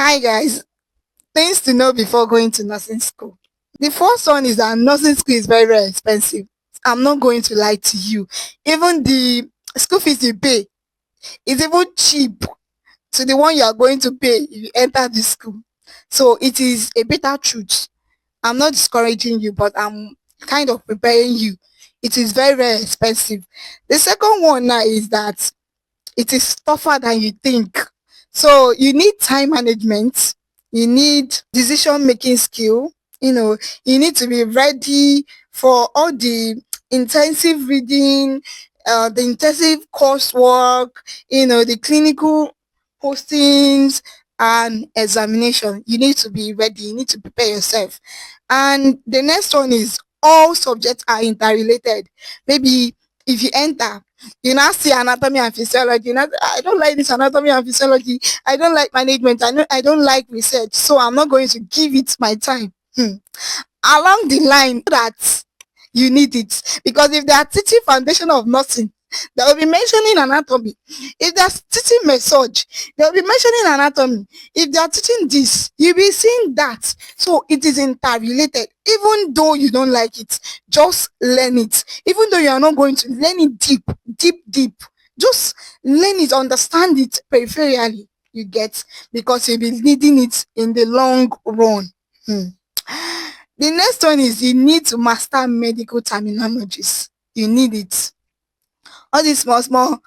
Hi guys, things to know before going to nursing school. The first one is that nursing school is very, very expensive. I'm not going to lie to you. Even the school fees you pay is even cheap to the one you are going to pay if you enter the school. So it is a bitter truth. I'm not discouraging you, but I'm kind of preparing you. It is very, very expensive. The second one now is that it is tougher than you think. So you need time management, you need decision making skill, you know, you need to be ready for all the intensive reading, the intensive coursework, the clinical postings and examination. You need to be ready, you need to prepare yourself. And the next one is all subjects are interrelated. Maybe if you enter, you now see anatomy and physiology. Now, I don't like this anatomy and physiology. I don't like management. I don't like research. So I'm not going to give it my time. Along the line that you need it. Because if they are teaching foundation of nursing, they will be mentioning anatomy. If they are teaching massage, they will be mentioning anatomy. If they are teaching this, you'll be seeing that. So it is interrelated. Even though you don't like it, just learn it. Even though you are not going to learn it deep, deep, deep, just learn it, understand it peripherally. You get, because you'll be needing it in the long run. Hmm. The next one is you need to master medical terminologies. You need it. All these small, small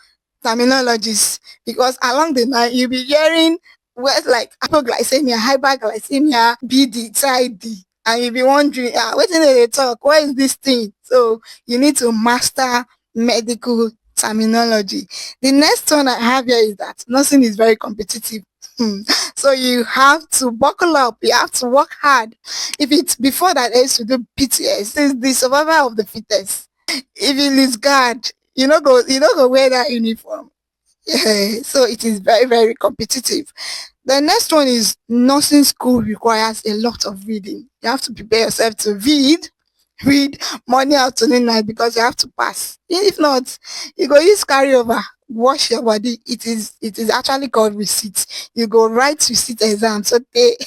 terminologies, because along the line you'll be hearing words like hypoglycemia, hyperglycemia, BD, TID, and you'll be wondering, what did they talk? What is this thing? So you need to master medical terminology. The next one I have here is that nursing is very competitive. So you have to buckle up, you have to work hard. If it's before that, I used to do PTS, it's the survivor of the fittest. If you lose guard, you know go wear that uniform. Yeah, so it is very, very competitive. The next one is nursing school requires a lot of reading. You have to prepare yourself to read morning, afternoon, night, because you have to pass. If not, you go use carry over, wash your body. It is actually called receipt. You go write receipt exam, so they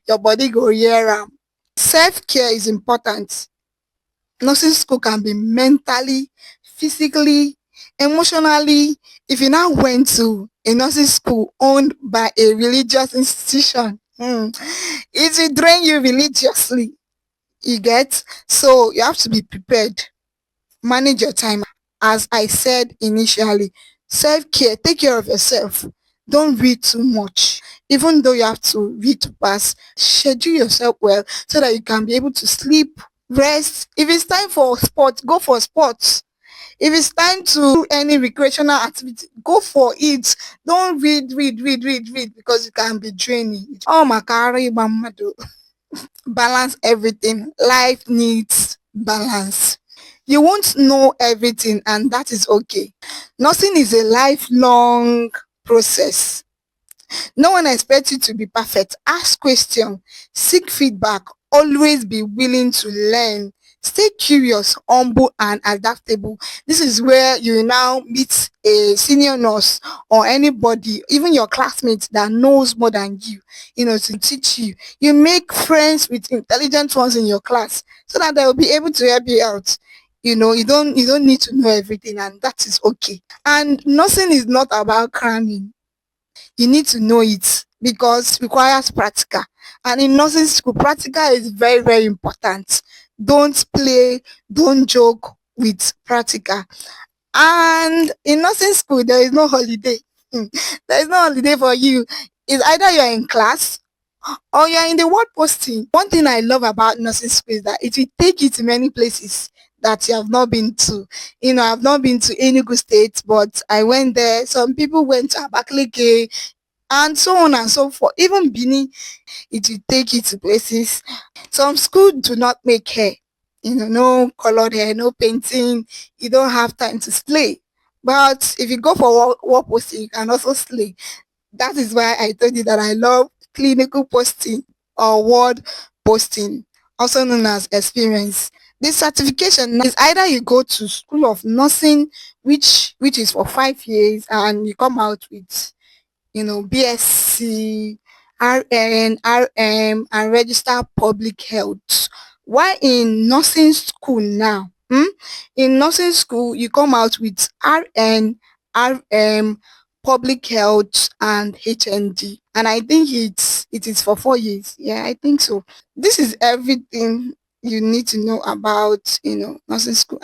your body go hear am. Self care is important. Nursing school can be mentally, physically, emotionally. If you now went to a nursing school owned by a religious institution, it will drain you religiously. You get? So you have to be prepared. Manage your time. As I said initially, self care, take care of yourself. Don't read too much. Even though you have to read to pass, schedule yourself well so that you can be able to sleep, rest. If it's time for sports, go for sports. If it's time to do any recreational activity, go for it. Don't read because it can be draining. Oh my carry mamado. Balance everything. Life needs balance. You won't know everything, and that is okay. Nothing is a lifelong process. No one expects you to be perfect. Ask questions, seek feedback, always be willing to learn. Stay curious, humble, and adaptable. This is where you now meet a senior nurse or anybody, even your classmates that knows more than you, to teach you. You make friends with intelligent ones in your class so that they will be able to help you out. You don't need to know everything, and that is okay. And nursing is not about cramming. You need to know it because it requires practical. And in nursing school, practical is very, very important. Don't play, don't joke with practical. And in nursing school, there is no holiday. There is no holiday for you. It's either you're in class or you're in the ward posting. One thing I love about nursing school is that it will take you to many places that you have not been to. I've not been to Enugu State, but I went there. Some people went to Abakaliki, and so on and so forth. Even Bini, it will take you to places. Some schools do not make hair, no colored hair, no painting. You don't have time to slay. But if you go for work posting, you can also slay. That is why I told you that I love clinical posting or ward posting, also known as experience. This certification is either you go to school of nursing, which is for 5 years, and you come out with BSc RN, RM, and register public health. While in nursing school now, in nursing school, you come out with RN, RM, public health, and HND. And I think it is for 4 years. Yeah, I think so. This is everything you need to know about nursing school.